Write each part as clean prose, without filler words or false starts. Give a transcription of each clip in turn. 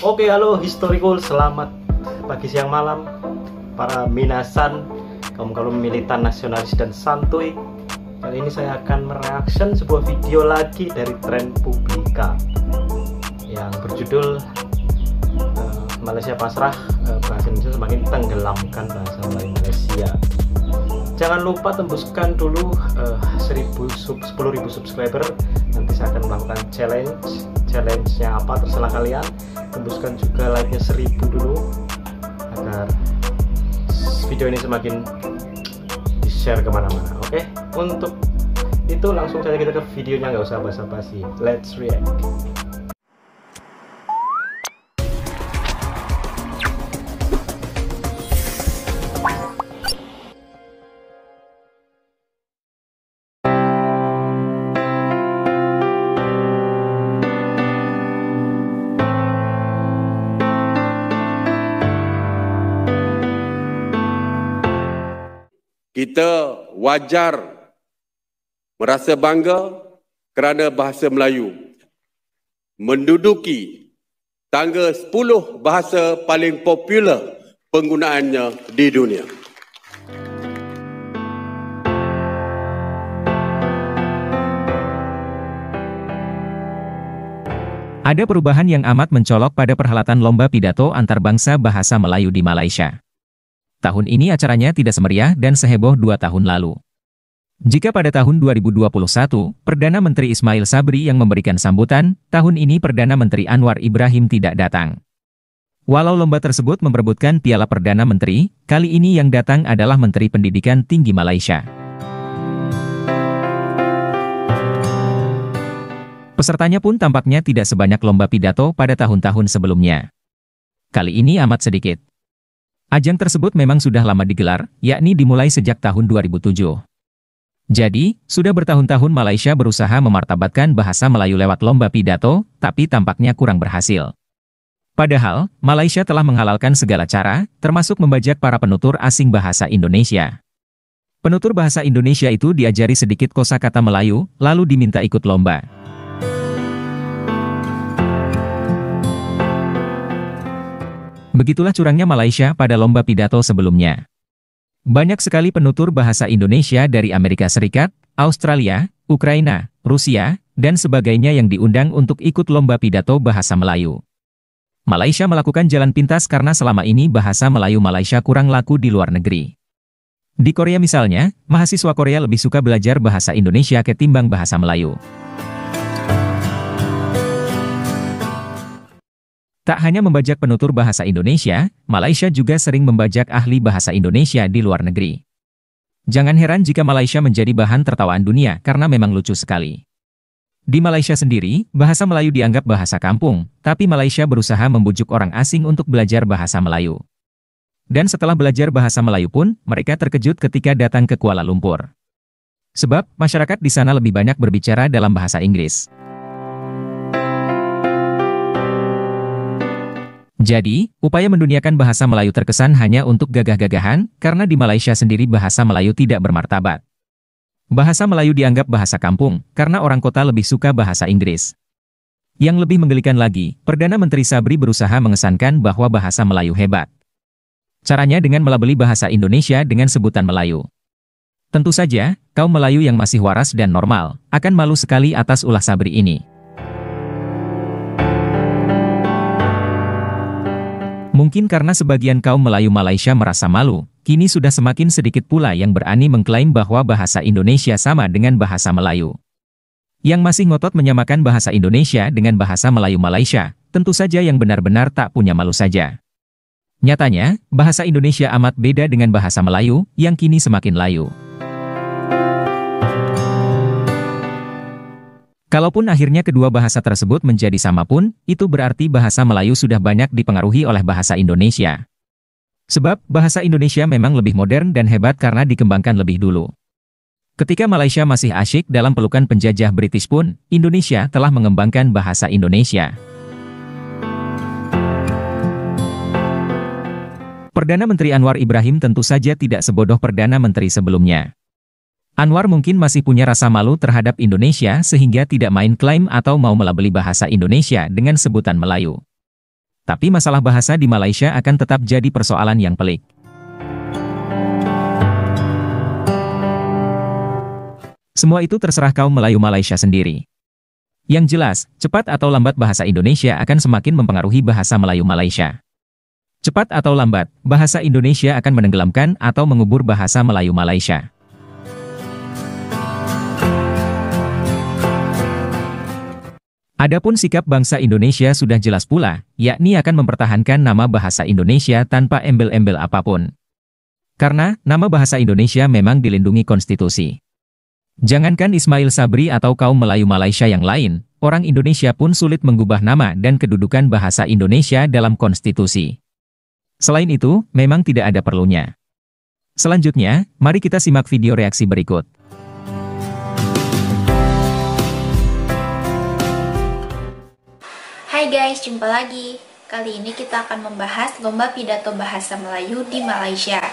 Oke, halo historical, selamat pagi, siang, malam para minasan, kaum militan, nasionalis dan santuy. Kali ini saya akan mereaction sebuah video lagi dari Tren Publika yang berjudul Malaysia pasrah, bahasa Indonesia semakin tenggelamkan bahasa Melayu Malaysia. Jangan lupa tembuskan dulu 10.000 subscriber. Nanti saya akan melakukan challenge-nya apa terserah kalian. Tembuskan juga like-nya 1000 dulu agar video ini semakin di-share kemana-mana. Oke, untuk itu langsung saja kita ke videonya, nggak usah basa-basi. Let's react. Kita wajar merasa bangga kerana bahasa Melayu menduduki tangga 10 bahasa paling popular penggunaannya di dunia. Ada perubahan yang amat mencolok pada perhelatan Lomba Pidato Antarbangsa Bahasa Melayu di Malaysia. Tahun ini acaranya tidak semeriah dan seheboh 2 tahun lalu. Jika pada tahun 2021, Perdana Menteri Ismail Sabri yang memberikan sambutan, tahun ini Perdana Menteri Anwar Ibrahim tidak datang. Walau lomba tersebut memperebutkan piala Perdana Menteri, kali ini yang datang adalah Menteri Pendidikan Tinggi Malaysia. Pesertanya pun tampaknya tidak sebanyak lomba pidato pada tahun-tahun sebelumnya. Kali ini amat sedikit. Ajang tersebut memang sudah lama digelar, yakni dimulai sejak tahun 2007. Jadi, sudah bertahun-tahun Malaysia berusaha memartabatkan bahasa Melayu lewat lomba pidato, tapi tampaknya kurang berhasil. Padahal, Malaysia telah menghalalkan segala cara, termasuk membajak para penutur asing bahasa Indonesia. Penutur bahasa Indonesia itu diajari sedikit kosakata Melayu, lalu diminta ikut lomba. Begitulah curangnya Malaysia pada lomba pidato sebelumnya. Banyak sekali penutur bahasa Indonesia dari Amerika Serikat, Australia, Ukraina, Rusia, dan sebagainya yang diundang untuk ikut lomba pidato bahasa Melayu. Malaysia melakukan jalan pintas karena selama ini bahasa Melayu Malaysia kurang laku di luar negeri. Di Korea misalnya, mahasiswa Korea lebih suka belajar bahasa Indonesia ketimbang bahasa Melayu. Tak hanya membajak penutur bahasa Indonesia, Malaysia juga sering membajak ahli bahasa Indonesia di luar negeri. Jangan heran jika Malaysia menjadi bahan tertawaan dunia karena memang lucu sekali. Di Malaysia sendiri, bahasa Melayu dianggap bahasa kampung, tapi Malaysia berusaha membujuk orang asing untuk belajar bahasa Melayu. Dan setelah belajar bahasa Melayu pun, mereka terkejut ketika datang ke Kuala Lumpur. Sebab, masyarakat di sana lebih banyak berbicara dalam bahasa Inggris. Jadi, upaya menduniakan bahasa Melayu terkesan hanya untuk gagah-gagahan, karena di Malaysia sendiri bahasa Melayu tidak bermartabat. Bahasa Melayu dianggap bahasa kampung, karena orang kota lebih suka bahasa Inggris. Yang lebih menggelikan lagi, Perdana Menteri Sabri berusaha mengesankan bahwa bahasa Melayu hebat. Caranya dengan melabeli bahasa Indonesia dengan sebutan Melayu. Tentu saja, kaum Melayu yang masih waras dan normal, akan malu sekali atas ulah Sabri ini. Mungkin karena sebagian kaum Melayu Malaysia merasa malu, kini sudah semakin sedikit pula yang berani mengklaim bahwa bahasa Indonesia sama dengan bahasa Melayu. Yang masih ngotot menyamakan bahasa Indonesia dengan bahasa Melayu Malaysia, tentu saja yang benar-benar tak punya malu saja. Nyatanya, bahasa Indonesia amat beda dengan bahasa Melayu, yang kini semakin layu. Kalaupun akhirnya kedua bahasa tersebut menjadi sama pun, itu berarti bahasa Melayu sudah banyak dipengaruhi oleh bahasa Indonesia. Sebab, bahasa Indonesia memang lebih modern dan hebat karena dikembangkan lebih dulu. Ketika Malaysia masih asyik dalam pelukan penjajah British pun, Indonesia telah mengembangkan bahasa Indonesia. Perdana Menteri Anwar Ibrahim tentu saja tidak sebodoh Perdana Menteri sebelumnya. Anwar mungkin masih punya rasa malu terhadap Indonesia sehingga tidak main klaim atau mau melabeli bahasa Indonesia dengan sebutan Melayu. Tapi masalah bahasa di Malaysia akan tetap jadi persoalan yang pelik. Semua itu terserah kaum Melayu Malaysia sendiri. Yang jelas, cepat atau lambat bahasa Indonesia akan semakin mempengaruhi bahasa Melayu Malaysia. Cepat atau lambat, bahasa Indonesia akan menenggelamkan atau mengubur bahasa Melayu Malaysia. Adapun sikap bangsa Indonesia sudah jelas pula, yakni akan mempertahankan nama bahasa Indonesia tanpa embel-embel apapun. Karena, nama bahasa Indonesia memang dilindungi konstitusi. Jangankan Ismail Sabri atau kaum Melayu Malaysia yang lain, orang Indonesia pun sulit mengubah nama dan kedudukan bahasa Indonesia dalam konstitusi. Selain itu, memang tidak ada perlunya. Selanjutnya, mari kita simak video reaksi berikut. Hai guys, jumpa lagi. Kali ini kita akan membahas Lomba Pidato Bahasa Melayu di Malaysia.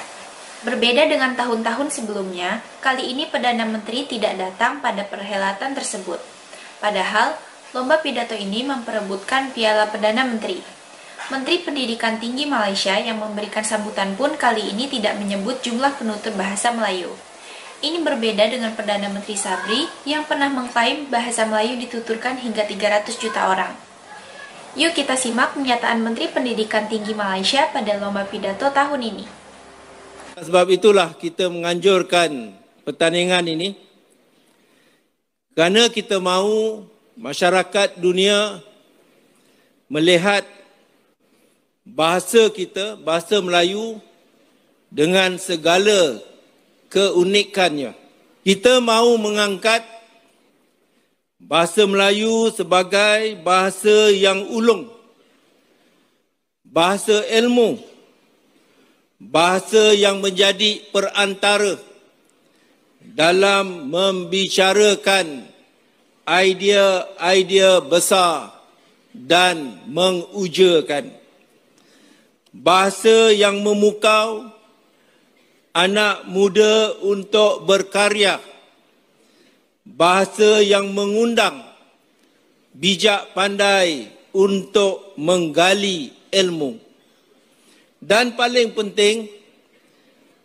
Berbeda dengan tahun-tahun sebelumnya, kali ini Perdana Menteri tidak datang pada perhelatan tersebut. Padahal, Lomba Pidato ini memperebutkan Piala Perdana Menteri. Menteri Pendidikan Tinggi Malaysia yang memberikan sambutan pun kali ini tidak menyebut jumlah penutur bahasa Melayu. Ini berbeda dengan Perdana Menteri Sabri yang pernah mengklaim bahasa Melayu dituturkan hingga 300 juta orang. Yuk kita simak pernyataan Menteri Pendidikan Tinggi Malaysia pada Lomba Pidato tahun ini. Sebab itulah kita menganjurkan pertandingan ini kerana kita mahu masyarakat dunia melihat bahasa kita, bahasa Melayu dengan segala keunikannya. Kita mahu mengangkat bahasa Melayu sebagai bahasa yang ulung, bahasa ilmu, bahasa yang menjadi perantara dalam membicarakan idea-idea besar dan mengujakan. Bahasa yang memukau anak muda untuk berkarya. Bahasa yang mengundang bijak pandai untuk menggali ilmu. Dan paling penting,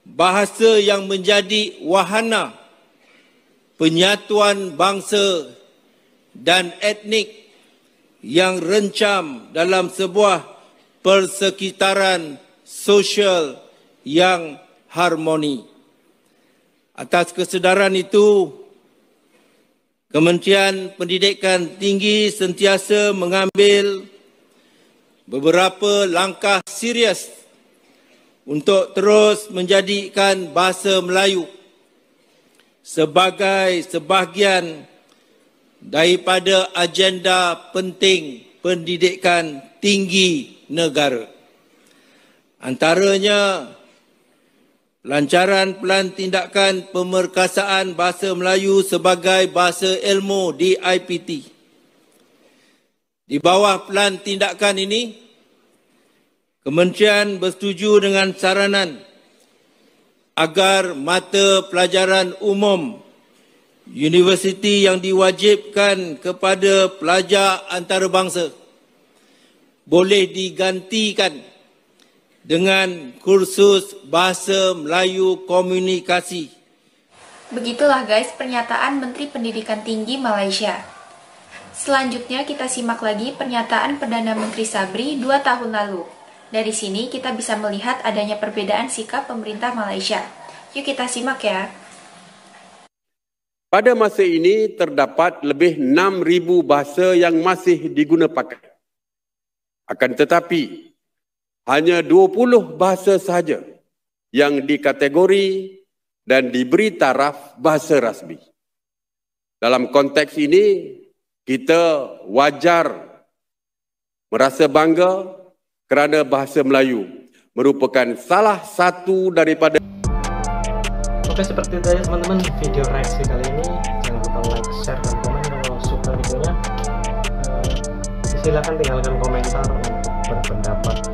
bahasa yang menjadi wahana penyatuan bangsa dan etnik yang rencam dalam sebuah persekitaran sosial yang harmoni. Atas kesedaran itu, Kementerian Pendidikan Tinggi sentiasa mengambil beberapa langkah serius untuk terus menjadikan bahasa Melayu sebagai sebahagian daripada agenda penting pendidikan tinggi negara. Antaranya, lancaran pelan tindakan pemerkasaan bahasa Melayu sebagai bahasa ilmu di IPT. Di bawah pelan tindakan ini, Kementerian bersetuju dengan saranan agar mata pelajaran umum universiti yang diwajibkan kepada pelajar antarabangsa boleh digantikan dengan kursus Bahasa Melayu Komunikasi. Begitulah guys pernyataan Menteri Pendidikan Tinggi Malaysia. Selanjutnya kita simak lagi pernyataan Perdana Menteri Sabri 2 tahun lalu. Dari sini kita bisa melihat adanya perbedaan sikap pemerintah Malaysia. Yuk kita simak ya. Pada masa ini terdapat lebih 6,000 bahasa yang masih digunakan pakai. Akan tetapi, hanya 20 bahasa sahaja yang dikategori dan diberi taraf bahasa rasmi. Dalam konteks ini, kita wajar merasa bangga kerana bahasa Melayu merupakan salah satu daripada. Oke, seperti itu ya teman-teman video reaksi kali ini. Jangan lupa like, share, dan komen kalau suka videonya. Silakan tinggalkan komentar untuk berpendapat